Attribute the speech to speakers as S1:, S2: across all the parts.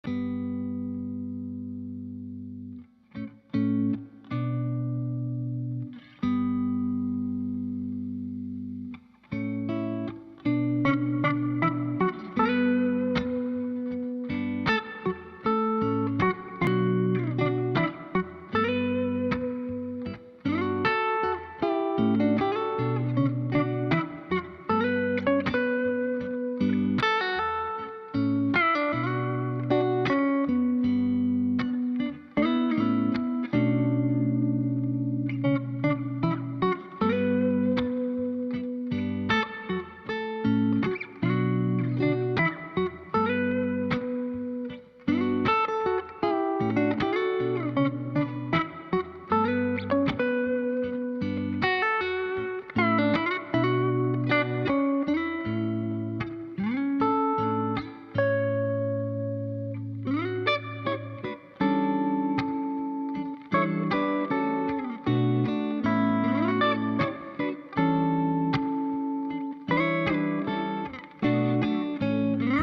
S1: Here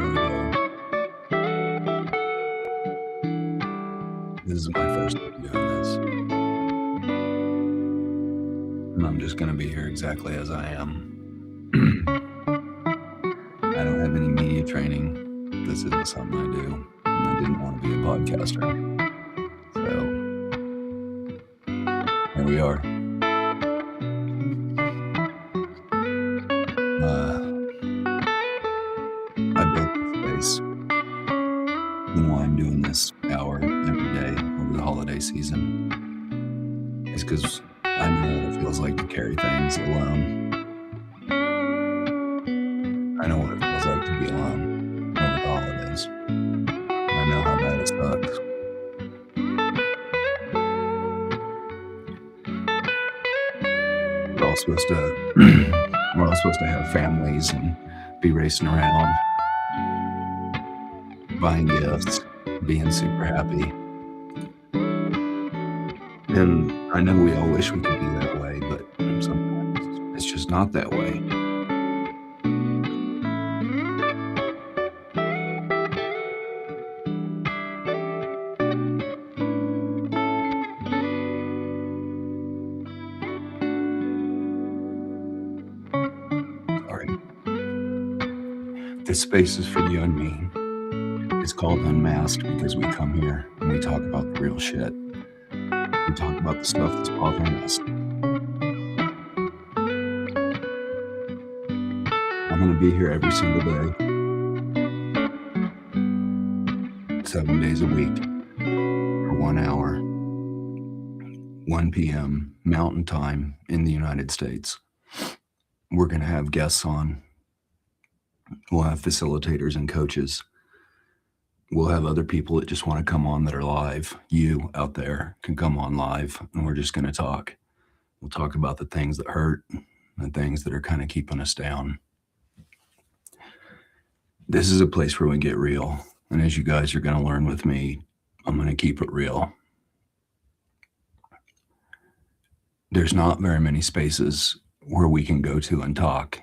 S1: we go. This is my first time doing this, and I'm just gonna be here exactly as I am. I don't have any media training. This isn't something I do, and I didn't want to be a podcaster. So here we are. I built this space, and why I'm doing this hour every day over the holiday season is because I know what it feels like to carry things alone. I know what it feels like to be alone over the holidays. I know how bad it sucks. We're all supposed to have families and be racing around, buying gifts, being super happy. And I know we all wish we could be that way, but sometimes it's just not that way. Sorry. This space is for you and me. It's called Unmasked because we come here and we talk about the real shit. We talk about the stuff that's bothering us. I'm going to be here every single day, 7 days a week, for 1 hour, 1 p.m. Mountain Time in the United States. We're going to have guests on. We'll have facilitators and coaches. We'll have other people that just want to come on that are live. You out there can come on live, and we're just going to talk. We'll talk about the things that hurt, the things that are kind of keeping us down. This is a place where we get real. And as you guys are going to learn with me, I'm going to keep it real. There's not very many spaces where we can go to and talk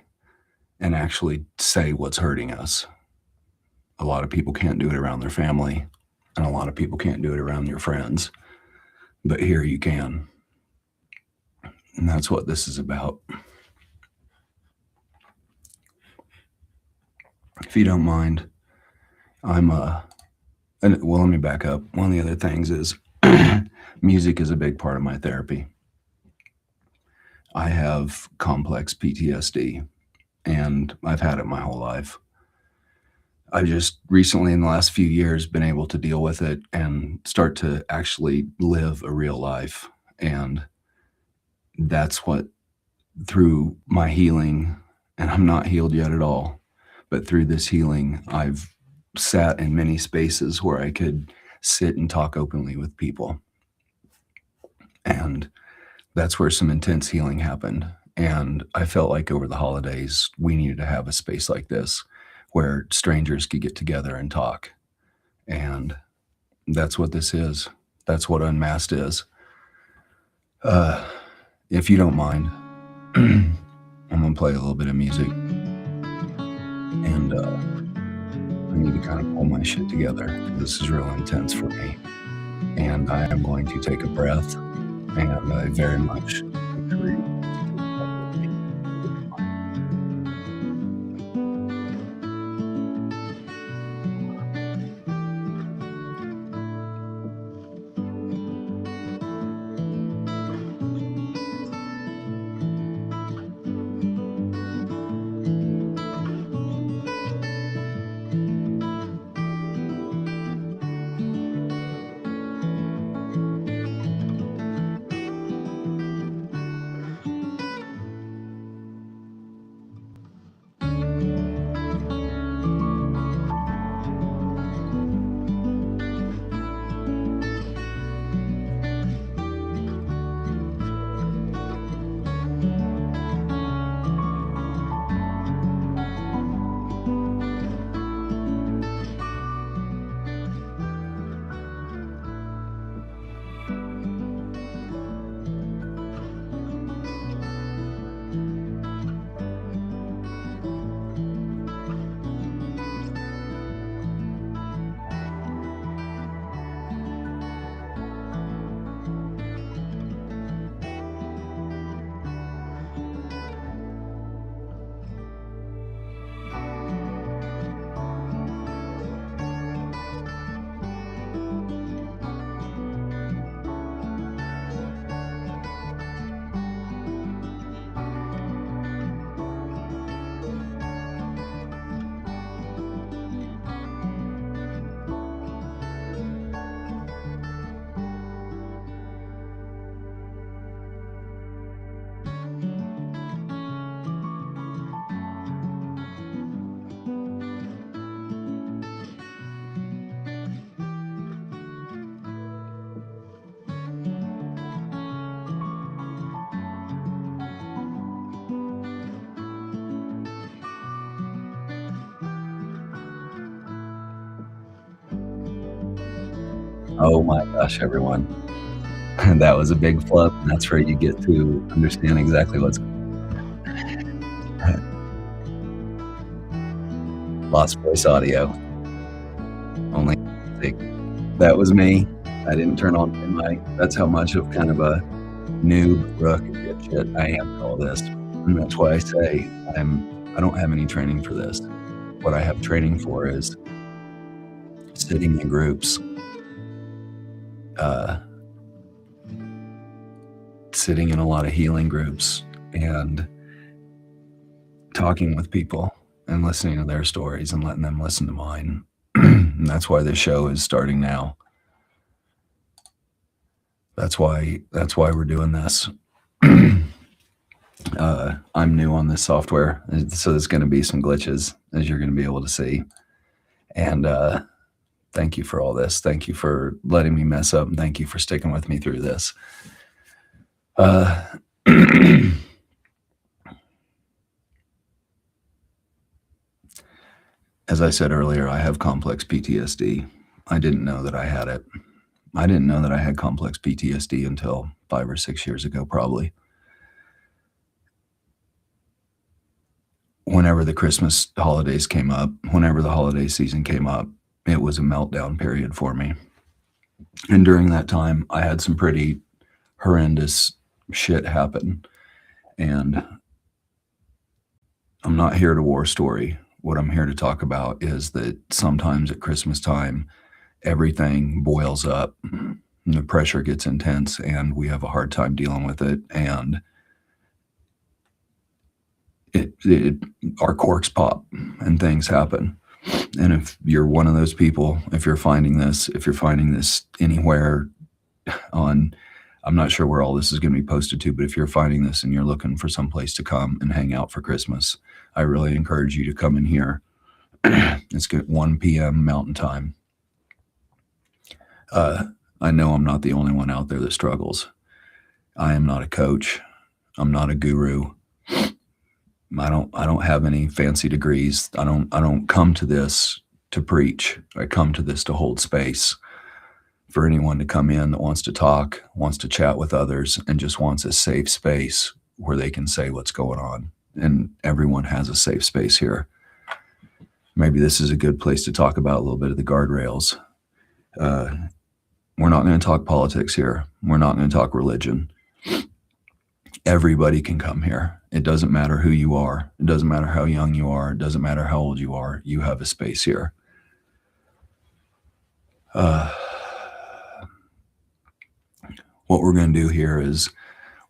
S1: and actually say what's hurting us. A lot of people can't do it around their family, and a lot of people can't do it around your friends. But here you can. And that's what this is about. If you don't mind, let me back up. One of the other things is music is a big part of my therapy. I have complex PTSD, and I've had it my whole life. I've just recently, in the last few years, been able to deal with it and start to actually live a real life. And that's what, through my healing, and I'm not healed yet at all, but through this healing, I've sat in many spaces where I could sit and talk openly with people. And that's where some intense healing happened. And I felt like over the holidays, we needed to have a space like this where strangers could get together and talk. And that's what this is. That's what Unmasked is. If you don't mind, I'm going to play a little bit of music. And need to kind of pull my shit together. This is real intense for me. And I am going to take a breath, and I very much agree. Oh my gosh, everyone. That was a big flub, and that's where you get to understand exactly what's lost voice audio. Only that was me. I didn't turn on my mic. That's how much of kind of a noob, rook, dipshit I am to all this. And that's why I say I don't have any training for this. What I have training for is sitting in groups, sitting in a lot of healing groups and talking with people and listening to their stories and letting them listen to mine. And that's why this show is starting now. That's why we're doing this. I'm new on this software, so there's going to be some glitches, as you're going to be able to see. And thank you for all this. Thank you for letting me mess up, and thank you for sticking with me through this. As I said earlier, I have complex PTSD. I didn't know that I had it. I didn't know that I had complex PTSD until 5 or 6 years ago, probably. Whenever the Christmas holidays came up, whenever the holiday season came up, it was a meltdown period for me. And during that time, I had some pretty horrendous shit happen. And I'm not here to war story. What I'm here to talk about is that sometimes at Christmas time, everything boils up, and the pressure gets intense, and we have a hard time dealing with it. And our corks pop and things happen. And if you're one of those people, if you're finding this anywhere on, I'm not sure where all this is going to be posted to, but if you're finding this and you're looking for some place to come and hang out for Christmas, I really encourage you to come in here. It's good, 1 p.m. Mountain Time. I know I'm not the only one out there that struggles. I am not a coach. I'm not a guru. I don't have any fancy degrees. I don't come to this to preach. I come to this to hold space for anyone to come in that wants to talk, wants to chat with others, and just wants a safe space where they can say what's going on. And everyone has a safe space here. maybe this is a good place to talk about a little bit of the guardrails. Uh, we're not going to talk politics here. We're not going to talk religion. Everybody can come here. It doesn't matter who you are. It doesn't matter how young you are. It doesn't matter how old you are. You have a space here. What we're going to do here is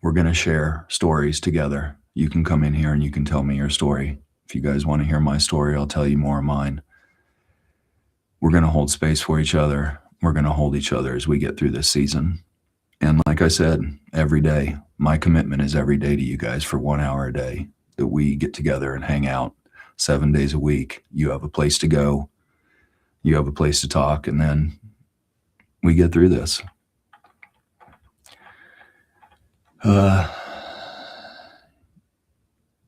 S1: we're going to share stories together. You can come in here and you can tell me your story. If you guys want to hear my story, I'll tell you more of mine. We're going to hold space for each other. We're going to hold each other as we get through this season. And like I said, every day, my commitment is every day to you guys for 1 hour a day that we get together and hang out 7 days a week. You have a place to go. You have a place to talk. And then we get through this.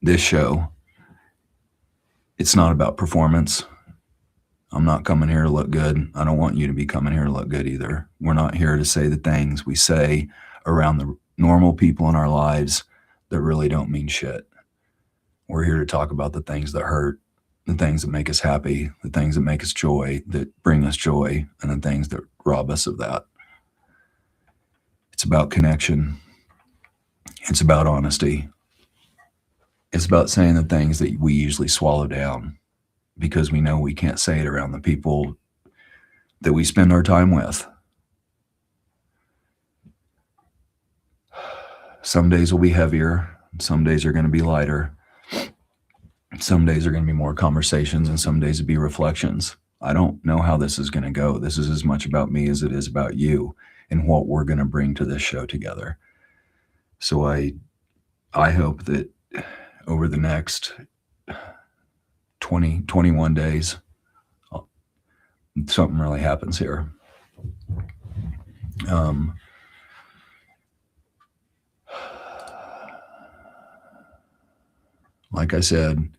S1: This show, it's not about performance. I'm not coming here to look good. I don't want you to be coming here to look good either. We're not here to say the things we say around the normal people in our lives that really don't mean shit. We're here to talk about the things that hurt, the things that make us happy, the things that make us joy, that bring us joy, and the things that rob us of that. It's about connection. It's about honesty. It's about saying the things that we usually swallow down because we know we can't say it around the people that we spend our time with. Some days will be heavier. Some days are going to be lighter. Some days are going to be more conversations, and some days will be reflections. I don't know how this is going to go. This is as much about me as it is about you and what we're going to bring to this show together. So I hope that over the next 21 days, something really happens here. Like I said,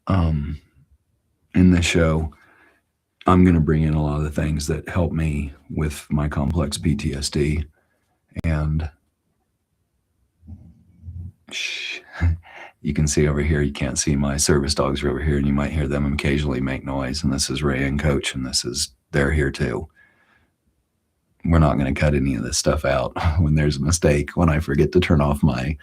S1: in this show, I'm going to bring in a lot of the things that help me with my complex PTSD. And you can see over here, you can't see my service dogs are over here, and you might hear them occasionally make noise. And this is Ray and Coach, and they're here too. We're not going to cut any of this stuff out when there's a mistake, when I forget to turn on my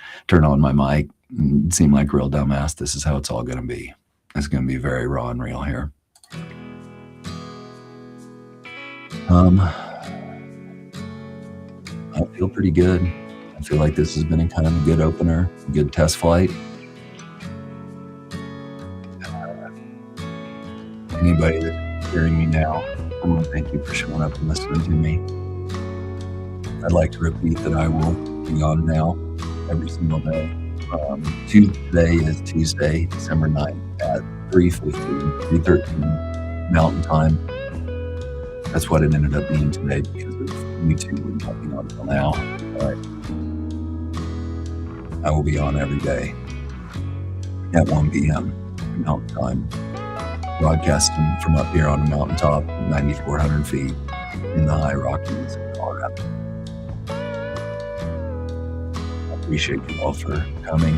S1: mic and seem like a real dumbass. This is how it's all going to be. It's going to be very raw and real here. I feel pretty good. I feel like this has been a kind of a good opener, a good test flight. Anybody that's hearing me now, I want to thank you for showing up and listening to me. I'd like to repeat that I will be on now every single day. Today is Tuesday, December 9th at 3:13 Mountain Time. That's what it ended up being today because of YouTube and talking on until now. But I will be on every day at 1 p.m. Mountain Time, broadcasting from up here on the mountaintop, 9,400 feet in the high Rockies in Colorado. I appreciate you all for coming.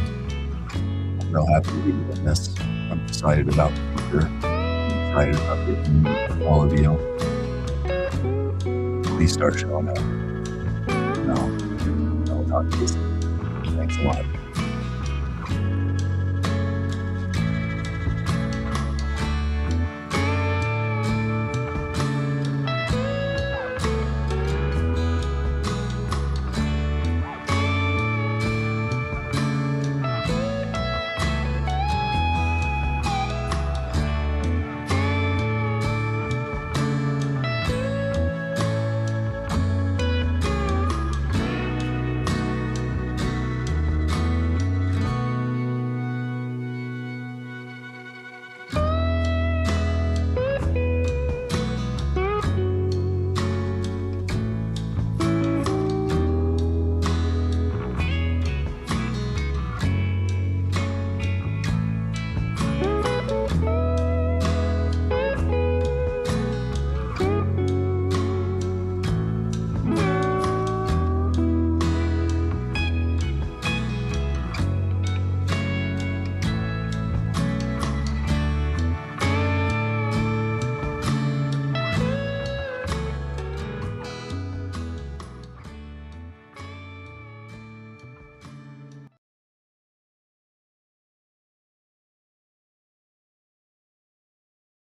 S1: I'm real happy to be doing this. I'm excited about the future. I'm excited about getting to meet all of you. Please start showing up. No, I'll talk to you soon. Thanks a lot.